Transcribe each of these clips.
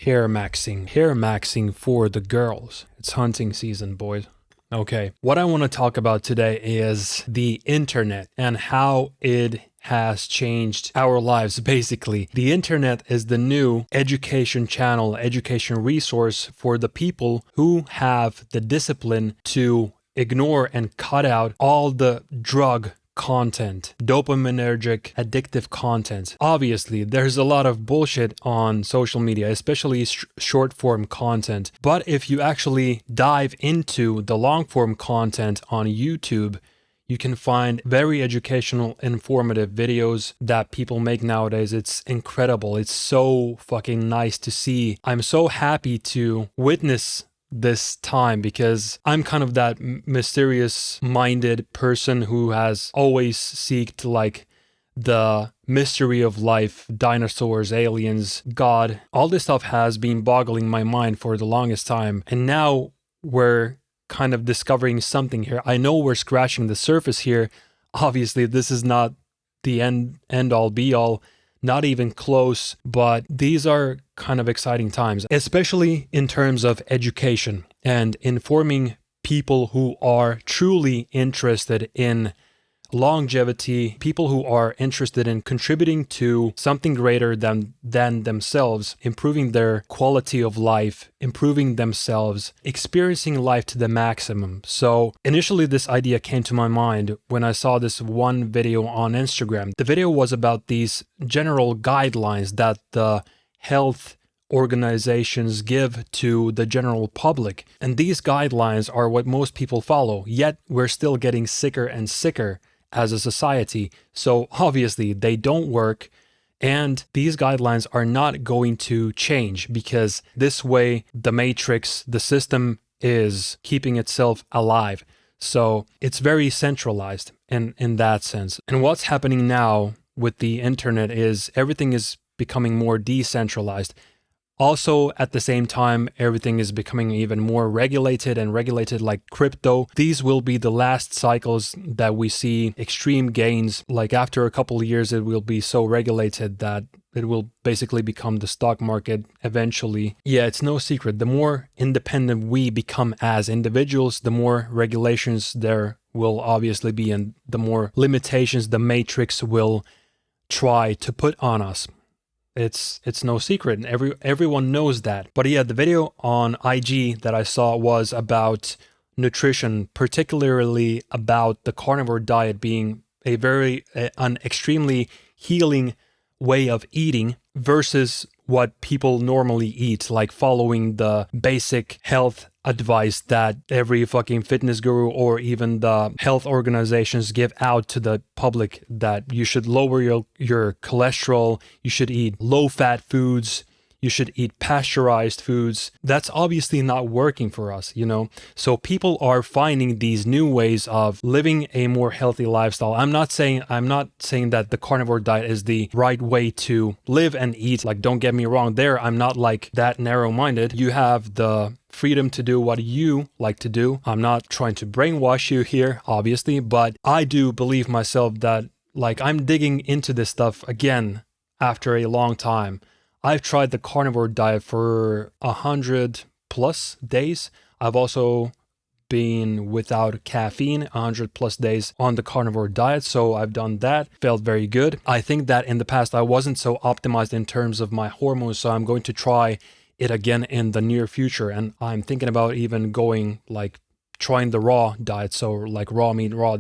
hair maxing. Hair maxing for the girls. It's hunting season, boys. Okay, what I want to talk about today is the internet and how it has changed our lives, basically. The internet is the new education channel, education resource for the people who have the discipline to ignore and cut out all the drug content, dopaminergic, addictive content. Obviously, there's a lot of bullshit on social media, especially short form content. But if you actually dive into the long form content on YouTube, you can find very educational, informative videos that people make nowadays. It's incredible. It's so fucking nice to see. I'm so happy to witness this time because I'm kind of that mysterious minded person who has always seeked like the mystery of life, dinosaurs, aliens, God. All this stuff has been boggling my mind for the longest time. And now we're kind of discovering something here. I know we're scratching the surface here. Obviously, this is not the end all be all, not even close, but these are kind of exciting times, especially in terms of education and informing people who are truly interested in longevity, people who are interested in contributing to something greater than themselves, improving their quality of life, improving themselves, experiencing life to the maximum. So initially this idea came to my mind when I saw this one video on Instagram. The video was about these general guidelines that the health organizations give to the general public. And these guidelines are what most people follow, yet we're still getting sicker and sicker as a society. So obviously they don't work, and these guidelines are not going to change because this way the matrix, the system is keeping itself alive. So it's very centralized in that sense. And what's happening now with the internet is everything is becoming more decentralized. Also, at the same time, everything is becoming even more regulated like crypto. These will be the last cycles that we see extreme gains. Like after a couple of years, it will be so regulated that it will basically become the stock market eventually. Yeah, it's no secret. The more independent we become as individuals, the more regulations there will obviously be, and the more limitations the matrix will try to put on us. It's no secret, and everyone knows that. But yeah, the video on IG that I saw was about nutrition, particularly about the carnivore diet being an extremely healing way of eating versus what people normally eat, like following the basic health advice that every fucking fitness guru or even the health organizations give out to the public, that you should lower your cholesterol, you should eat low-fat foods, you should eat pasteurized foods. That's obviously not working for us, you know? So people are finding these new ways of living a more healthy lifestyle. I'm not saying that the carnivore diet is the right way to live and eat. Like, don't get me wrong there. I'm not like that narrow-minded. You have the freedom to do what you like to do. I'm not trying to brainwash you here, obviously, but I do believe myself that like I'm digging into this stuff again after a long time. I've tried the carnivore diet for 100+ days. I've also been without caffeine 100+ days on the carnivore diet. So I've done that, felt very good. I think that in the past I wasn't so optimized in terms of my hormones. So I'm going to try it again in the near future. And I'm thinking about even going like trying the raw diet. So like raw meat, raw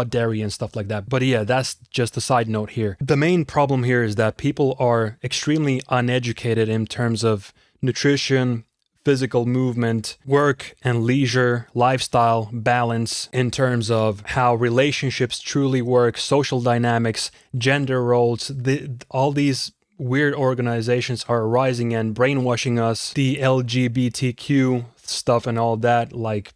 dairy and stuff like that. But yeah, that's just a side note here. The main problem here is that people are extremely uneducated in terms of nutrition, physical movement, work and leisure, lifestyle, balance, in terms of how relationships truly work, social dynamics, gender roles. All these weird organizations are rising and brainwashing us, the LGBTQ stuff and all that. Like,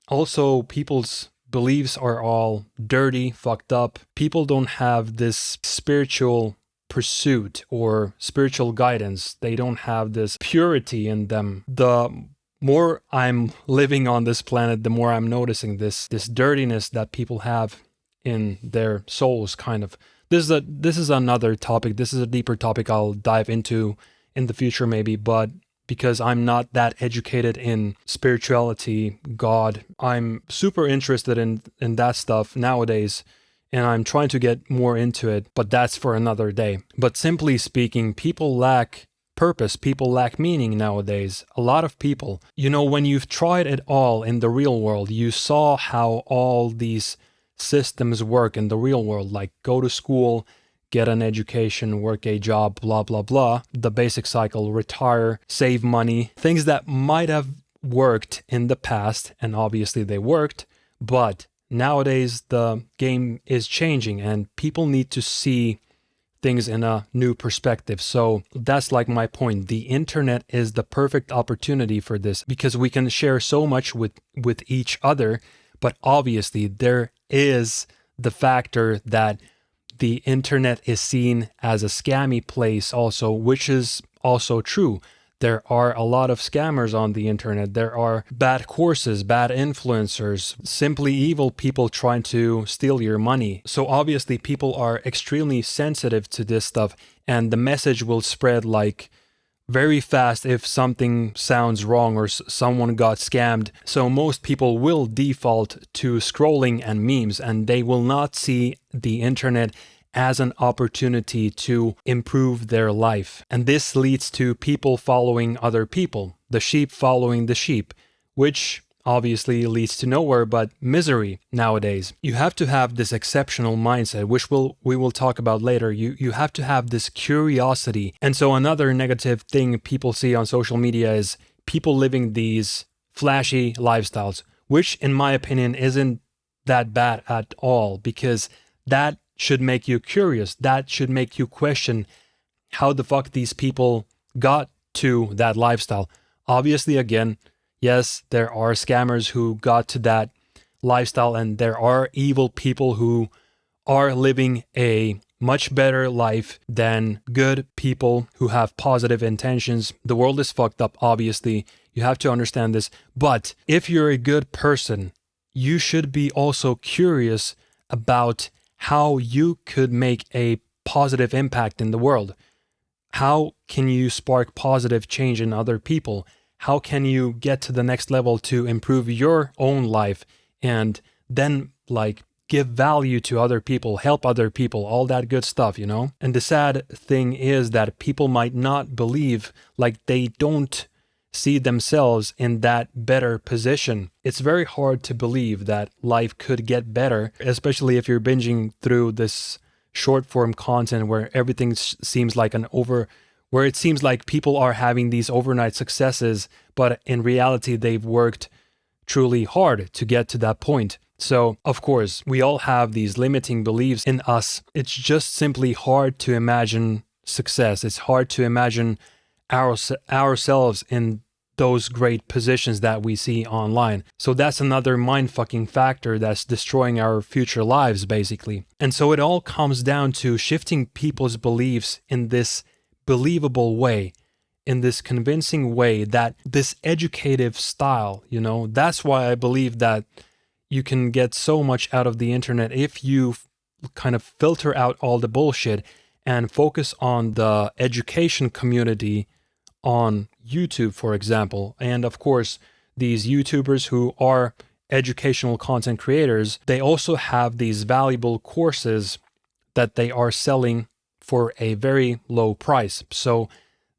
also people's beliefs are all dirty, fucked up. People don't have this spiritual pursuit or spiritual guidance. They don't have this purity in them. The more I'm living on this planet, the more I'm noticing this dirtiness that people have in their souls, kind of. This is another topic. This is a deeper topic I'll dive into in the future maybe, but because I'm not that educated in spirituality, God, I'm super interested in that stuff nowadays, and I'm trying to get more into it, but that's for another day. But simply speaking, people lack purpose, people lack meaning nowadays. A lot of people, when you've tried it all in the real world, you saw how all these systems work in the real world, like go to school, get an education, work a job, blah, blah, blah. The basic cycle, retire, save money, things that might have worked in the past, and obviously they worked, but nowadays the game is changing and people need to see things in a new perspective. So that's like my point. The internet is the perfect opportunity for this because we can share so much with each other, but obviously there is the factor that the internet is seen as a scammy place also, which is also true. There are a lot of scammers on the internet. There are bad courses, bad influencers, simply evil people trying to steal your money. So obviously people are extremely sensitive to this stuff, and the message will spread like very fast if something sounds wrong or someone got scammed. So most people will default to scrolling and memes, and they will not see the internet as an opportunity to improve their life. And this leads to people following other people, the sheep following the sheep, which obviously leads to nowhere but misery nowadays. You have to have this exceptional mindset, which we will talk about later. You have to have this curiosity. And so another negative thing people see on social media is people living these flashy lifestyles, which in my opinion isn't that bad at all, because that should make you curious. That should make you question how the fuck these people got to that lifestyle. Obviously, again, yes, there are scammers who got to that lifestyle, and there are evil people who are living a much better life than good people who have positive intentions. The world is fucked up, obviously. You have to understand this. But if you're a good person, you should be also curious about how you could make a positive impact in the world. How can you spark positive change in other people? How can you get to the next level to improve your own life and then give value to other people, help other people, all that good stuff, And the sad thing is that people might not believe, they don't see themselves in that better position. It's very hard to believe that life could get better, especially if you're binging through this short form content where everything seems like where it seems like people are having these overnight successes, but in reality, they've worked truly hard to get to that point. So, of course, we all have these limiting beliefs in us. It's just simply hard to imagine success. It's hard to imagine ourselves in those great positions that we see online. So that's another mind-fucking factor that's destroying our future lives, basically. And so it all comes down to shifting people's beliefs in this believable way, in this convincing way, that this educative style, that's why I believe that you can get so much out of the internet if you kind of filter out all the bullshit and focus on the education community on YouTube, for example. And of course, these YouTubers who are educational content creators, they also have these valuable courses that they are selling for a very low price. So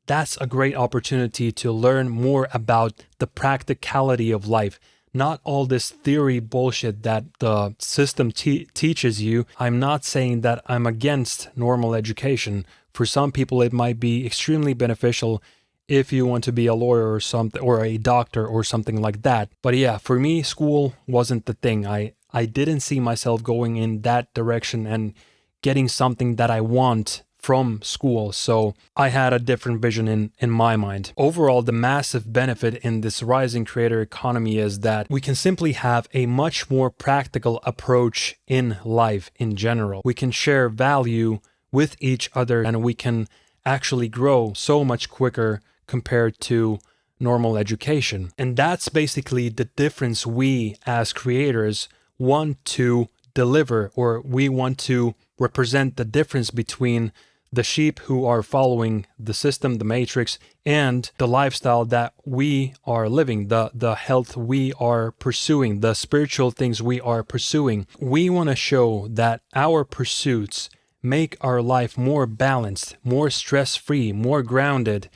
that's a great opportunity to learn more about the practicality of life, not all this theory bullshit that the system teaches you. I'm not saying that I'm against normal education. For some people, it might be extremely beneficial if you want to be a lawyer or something, or a doctor or something like that. But yeah, for me, school wasn't the thing. I didn't see myself going in that direction and getting something that I want from school. So I had a different vision in my mind. Overall, the massive benefit in this rising creator economy is that we can simply have a much more practical approach in life in general. We can share value with each other, and we can actually grow so much quicker compared to normal education. And that's basically the difference we as creators want to deliver, or we want to represent the difference between the sheep who are following the system, the matrix, and the lifestyle that we are living, the health we are pursuing, the spiritual things we are pursuing. We want to show that our pursuits make our life more balanced, more stress-free, more grounded,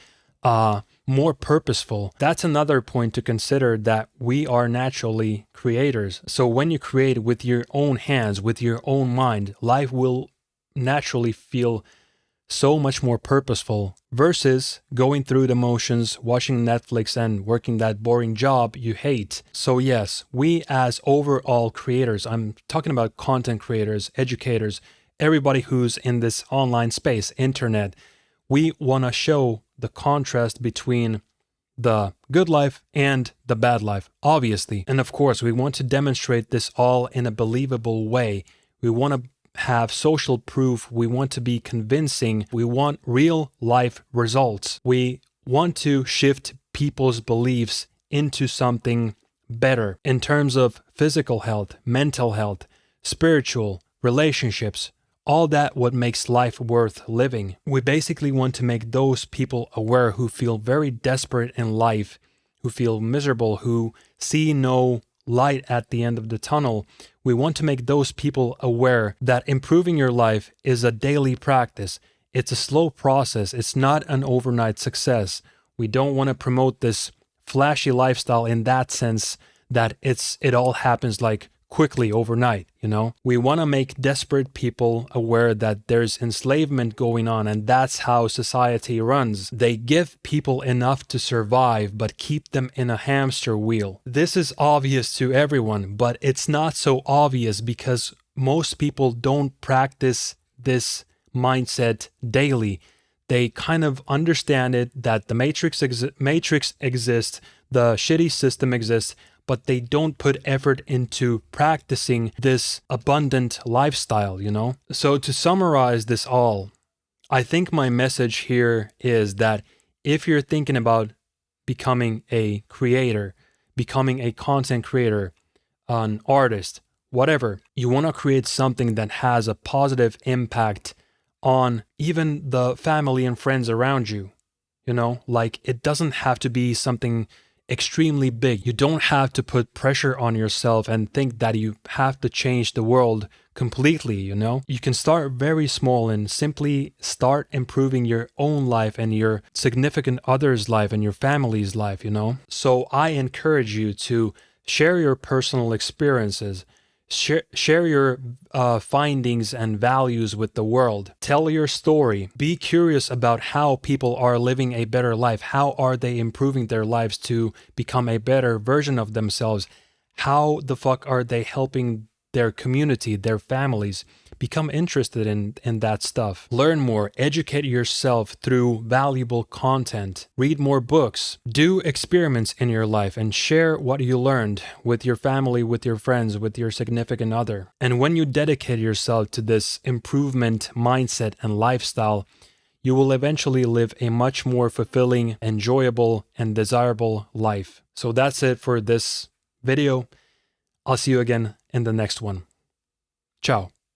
more purposeful. That's another point to consider, that we are naturally creators. So when you create with your own hands, with your own mind, life will naturally feel so much more purposeful versus going through the motions, watching Netflix and working that boring job you hate. So yes, we as overall creators, I'm talking about content creators, educators, everybody who's in this online space, internet, we want to show the contrast between the good life and the bad life, obviously. And of course, we want to demonstrate this all in a believable way. We want to have social proof. We want to be convincing. We want real life results. We want to shift people's beliefs into something better in terms of physical health, mental health, spiritual, relationships, all that what makes life worth living. We basically want to make those people aware who feel very desperate in life, who feel miserable, who see no light at the end of the tunnel. We want to make those people aware that improving your life is a daily practice. It's a slow process. It's not an overnight success. We don't want to promote this flashy lifestyle in that sense that it all happens like quickly overnight, you know? We want to make desperate people aware that there's enslavement going on, and that's how society runs. They give people enough to survive, but keep them in a hamster wheel. This is obvious to everyone, but it's not so obvious because most people don't practice this mindset daily. They kind of understand it, that the matrix exists, the shitty system exists, but they don't put effort into practicing this abundant lifestyle, you know? So to summarize this all, I think my message here is that if you're thinking about becoming a creator, becoming a content creator, an artist, whatever, you want to create something that has a positive impact on even the family and friends around you, you know? Like, it doesn't have to be something extremely big. You don't have to put pressure on yourself and think that you have to change the world completely, you know? You can start very small and simply start improving your own life and your significant other's life and your family's life, you know? So I encourage you to share your personal experiences, share your findings and values with the world. Tell your story. Be curious about how people are living a better life. How are they improving their lives to become a better version of themselves? How the fuck are they helping their community, their families? Become interested in that stuff. Learn more. Educate yourself through valuable content. Read more books. Do experiments in your life and share what you learned with your family, with your friends, with your significant other. And when you dedicate yourself to this improvement mindset and lifestyle, you will eventually live a much more fulfilling, enjoyable, and desirable life. So that's it for this video. I'll see you again in the next one. Ciao.